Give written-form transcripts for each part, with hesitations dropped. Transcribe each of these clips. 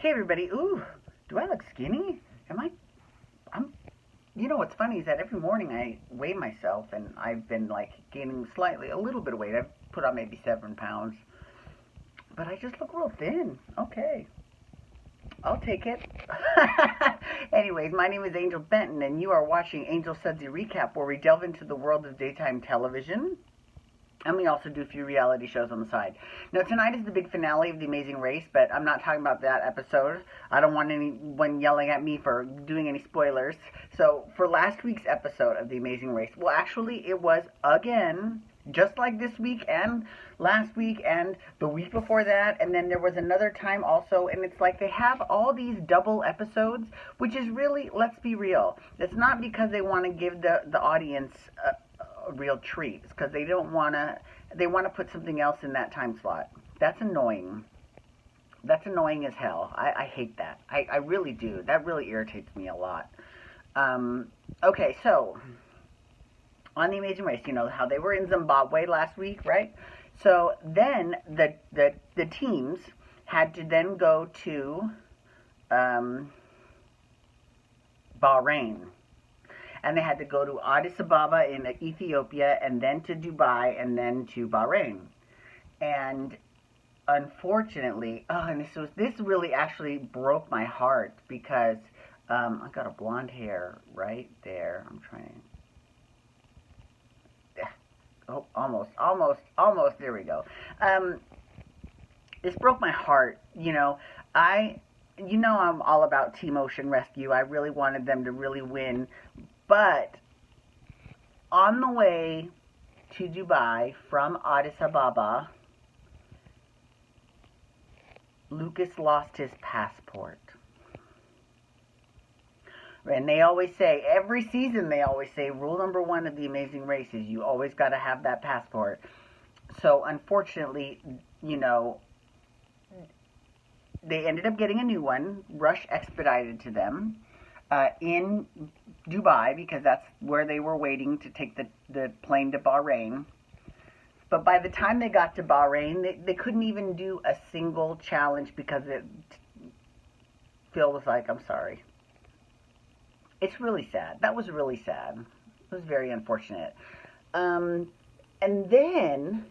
Hey everybody, ooh, do I look skinny? I'm, you know what's funny is that every morning I weigh myself and I've been like gaining a little bit of weight. I've put on maybe 7 pounds, but I just look real thin. Okay, I'll take it. Anyways, my name is Angel Benton and you are watching Angel Sudsy Recap, where we delve into the world of daytime television. And we also do a few reality shows on the side. Now, tonight is the big finale of The Amazing Race, but I'm not talking about that episode. I don't want anyone yelling at me for doing any spoilers. So, for last week's episode of The Amazing Race, well, actually, it was, again, just like this week and last week and the week before that. And then there was another time also. And it's like they have all these double episodes, which is really, let's be real. It's not because they want to give the audience a real treat. It's because they want to put something else in that time slot. That's annoying. That's annoying as hell. I hate that. I really do. That really irritates me a lot. Okay, so on The Amazing Race, you know how they were in Zimbabwe last week, right? So then the teams had to then go to Bahrain. And they had to go to Addis Ababa in Ethiopia, and then to Dubai, and then to Bahrain. And unfortunately, and this really actually broke my heart, because I got a blonde hair right there. I'm trying. Oh, almost. There we go. This broke my heart. I'm all about Team Ocean Rescue. I really wanted them to really win. But on the way to Dubai from Addis Ababa, Lucas lost his passport. And they always say, every season they always say, rule number 1 of The Amazing Race is you always got to have that passport. So unfortunately, they ended up getting a new one. Rush expedited to them in Dubai, because that's where they were waiting to take the plane to Bahrain. But by the time they got to Bahrain, they couldn't even do a single challenge, because Phil was like, I'm sorry. It's really sad. That was really sad. It was very unfortunate. And then,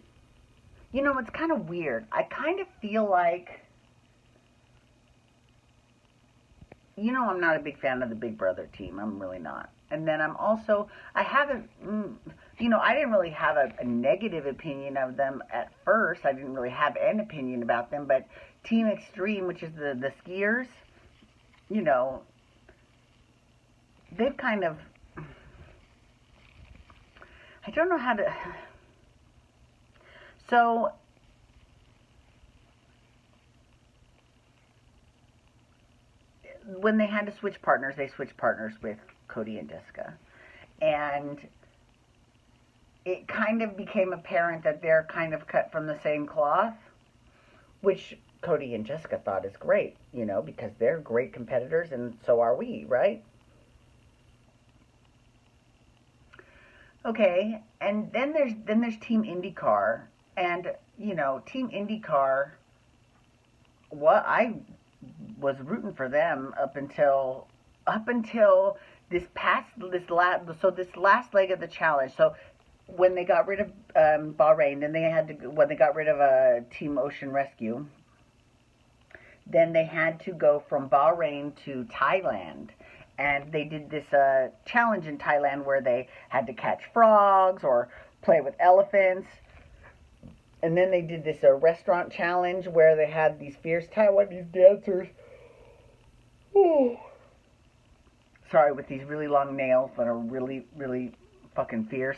it's kind of weird. I kind of feel like, I'm not a big fan of the Big Brother team. I'm really not. And then I didn't really have a negative opinion of them at first. I didn't really have an opinion about them. But Team Extreme, which is the skiers, they've kind of, I don't know how to, so when they had to switch partners, they switched partners with Cody and Jessica. And it kind of became apparent that they're kind of cut from the same cloth, which Cody and Jessica thought is great, because they're great competitors, and so are we, right? Okay, and then there's Team IndyCar, and Team IndyCar, I was rooting for them up until this last leg of the challenge. So when they got rid of Bahrain, then when they got rid of Team Ocean Rescue, then they had to go from Bahrain to Thailand. And they did this challenge in Thailand where they had to catch frogs or play with elephants. And then they did this restaurant challenge where they had these fierce Taiwanese dancers. Ooh. Sorry, with these really long nails that are really, really fucking fierce.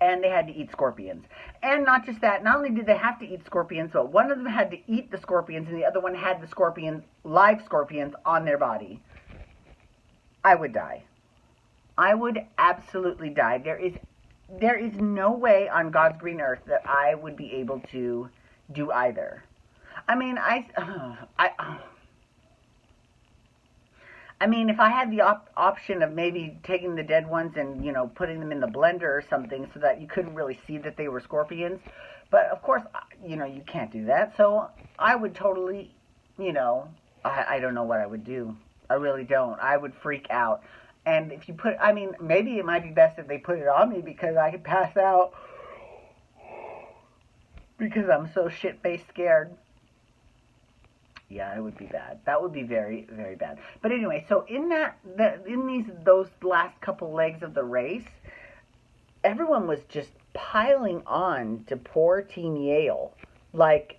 And they had to eat scorpions. And not just that, not only did they have to eat scorpions, but one of them had to eat the scorpions and the other one had the live scorpions on their body. I would die. I would absolutely die. There is no way on God's green earth that I would be able to do either. I mean, if I had the option of maybe taking the dead ones and, putting them in the blender or something so that you couldn't really see that they were scorpions. But, of course, you can't do that. So I would totally you know, I don't know what I would do. I really don't. I would freak out. And if you put, I mean, maybe it might be best if they put it on me because I could pass out because I'm so shit-faced scared. Yeah, it would be bad. That would be very, very bad. But anyway, so in those last couple legs of the race, everyone was just piling on to poor Team Yale. Like,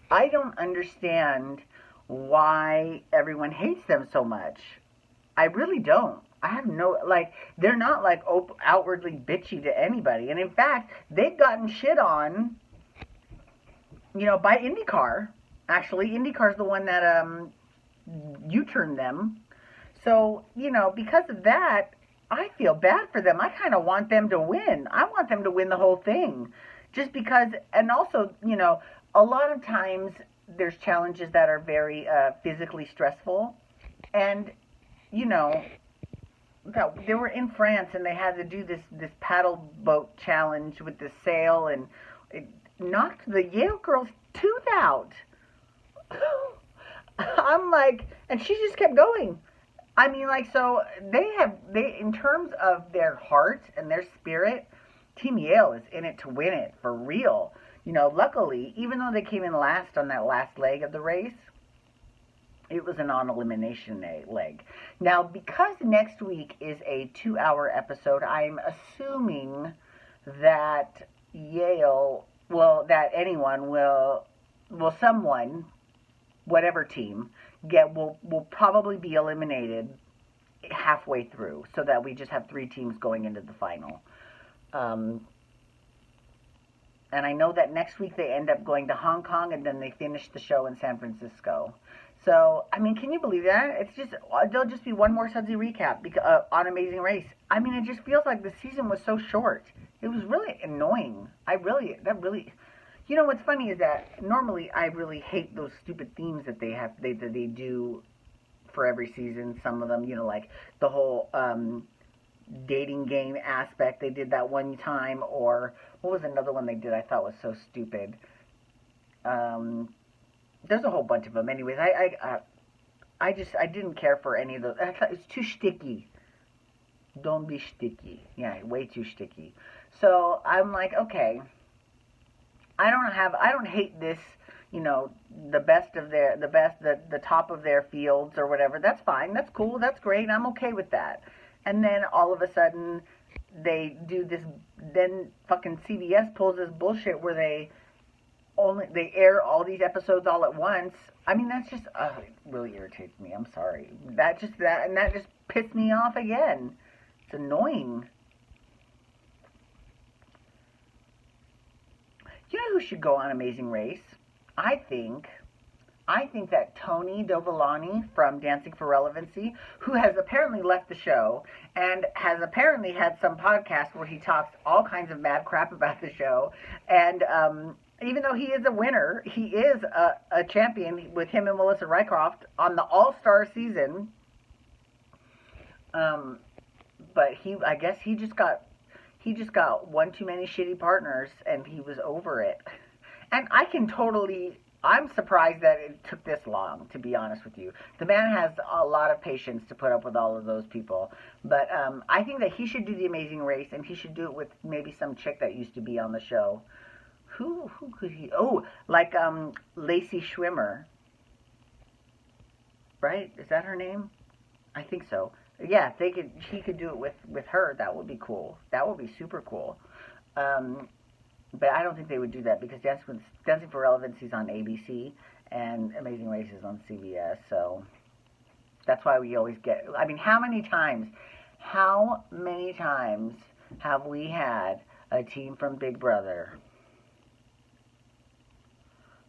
I don't understand why everyone hates them so much. I really don't. I have no, like, they're not, like, outwardly bitchy to anybody. And in fact, they've gotten shit on, by IndyCar. Actually, IndyCar's the one that, U-turned them. So, because of that, I feel bad for them. I kind of want them to win. I want them to win the whole thing. Just because, and also, a lot of times there's challenges that are very physically stressful. And, they were in France and they had to do this paddle boat challenge with the sail, and it knocked the Yale girl's tooth out. I'm like, and she just kept going. I mean, like, so they in terms of their heart and their spirit, Team Yale is in it to win it for real. Luckily, even though they came in last on that last leg of the race, it was a non-elimination leg. Now, because next week is a 2-hour episode, I'm assuming that that anyone someone, whatever team, will probably be eliminated halfway through, so that we just have 3 teams going into the final. And I know that next week they end up going to Hong Kong, and then they finish the show in San Francisco. So, I mean, can you believe that? There'll just be one more Sudsy recap on Amazing Race. I mean, it just feels like the season was so short. It was really annoying. What's funny is that normally I really hate those stupid themes that they do for every season. Some of them, like the whole dating game aspect. They did that one time, or what was another one they did I thought was so stupid? There's a whole bunch of them. Anyways, I didn't care for any of those. I thought it was too sticky. Don't be sticky. Yeah, way too sticky. So I'm like, okay, I don't hate this, the top of their fields or whatever. That's fine. That's cool. That's great. I'm okay with that. And then all of a sudden they do this, then fucking CBS pulls this bullshit where they air all these episodes all at once. I mean, that's just, it really irritates me. I'm sorry. That just pissed me off again. It's annoying. You know who should go on Amazing Race? I think that Tony Dovolani from Dancing for Relevancy, who has apparently left the show and has apparently had some podcast where he talks all kinds of mad crap about the show, and even though he is a winner, he is a champion with him and Melissa Rycroft on the All-Star season. But I guess he just got one too many shitty partners, and he was over it. And I'm surprised that it took this long, to be honest with you. The man has a lot of patience to put up with all of those people. But I think that he should do the Amazing Race, and he should do it with maybe some chick that used to be on the show. Who could he? Oh, like Lacey Schwimmer. Right? Is that her name? I think so. Yeah, he could do it with her. That would be cool. That would be super cool. But I don't think they would do that because Dancing for Relevancy is on ABC and Amazing Race is on CBS. So that's why we always get. I mean, how many times have we had a team from Big Brother?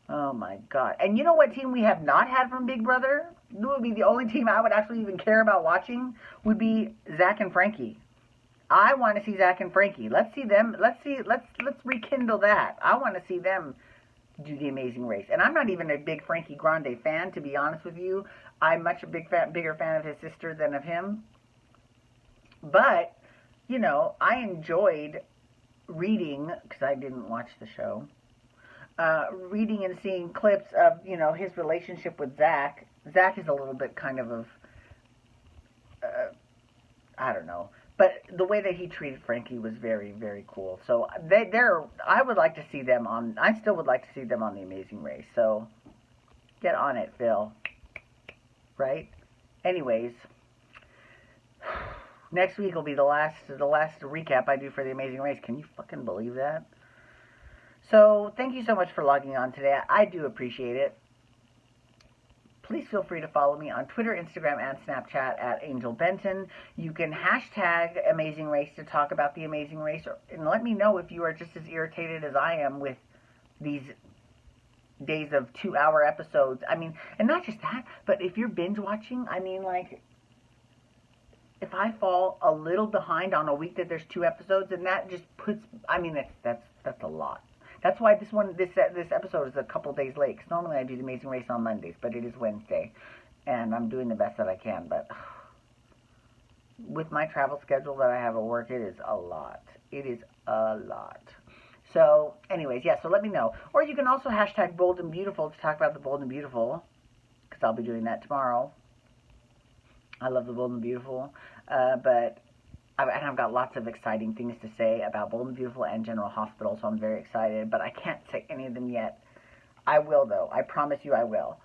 Oh my God. And you know what team we have not had from Big Brother? It would be the only team I would actually even care about watching would be Zach and Frankie. I want to see Zach and Frankie. Let's see them. Let's rekindle that. I want to see them do the Amazing Race. And I'm not even a big Frankie Grande fan, to be honest with you. I'm much a bigger fan of his sister than of him. But, I enjoyed reading, because I didn't watch the show, reading and seeing clips of, his relationship with Zach. Zach is a little bit kind of I don't know. But the way that he treated Frankie was very, very cool. So I would like to see them on, I still would like to see them on The Amazing Race. So get on it, Phil. Right? Anyways, next week will be the last recap I do for The Amazing Race. Can you fucking believe that? So thank you so much for logging on today. I do appreciate it. Please feel free to follow me on Twitter, Instagram, and Snapchat at Angel Benton. You can hashtag Amazing Race to talk about The Amazing Race, and let me know if you are just as irritated as I am with these days of 2-hour episodes. I mean, and not just that, but if you're binge watching, I mean, like, if I fall a little behind on a week that there's 2 episodes, and that just puts, I mean, that's a lot. That's why this episode is a couple days late, because normally I do The Amazing Race on Mondays, but it is Wednesday, and I'm doing the best that I can, but with my travel schedule that I have at work, it is a lot. It is a lot. So, anyways, yeah, so let me know. Or you can also hashtag Bold and Beautiful to talk about the Bold and Beautiful, because I'll be doing that tomorrow. I love the Bold and Beautiful, but I've got lots of exciting things to say about Bold and Beautiful and General Hospital, so I'm very excited, but I can't say any of them yet. I will, though. I promise you I will.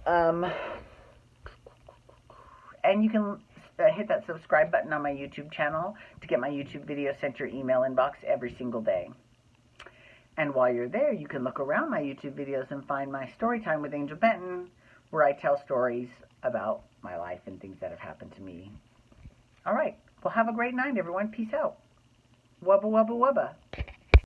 And you can hit that subscribe button on my YouTube channel to get my YouTube videos sent to your email inbox every single day. And while you're there, you can look around my YouTube videos and find my Story Time with Angel Benton, where I tell stories about my life and things that have happened to me. All right. Well, have a great night, everyone. Peace out. Wubba, wubba, wubba.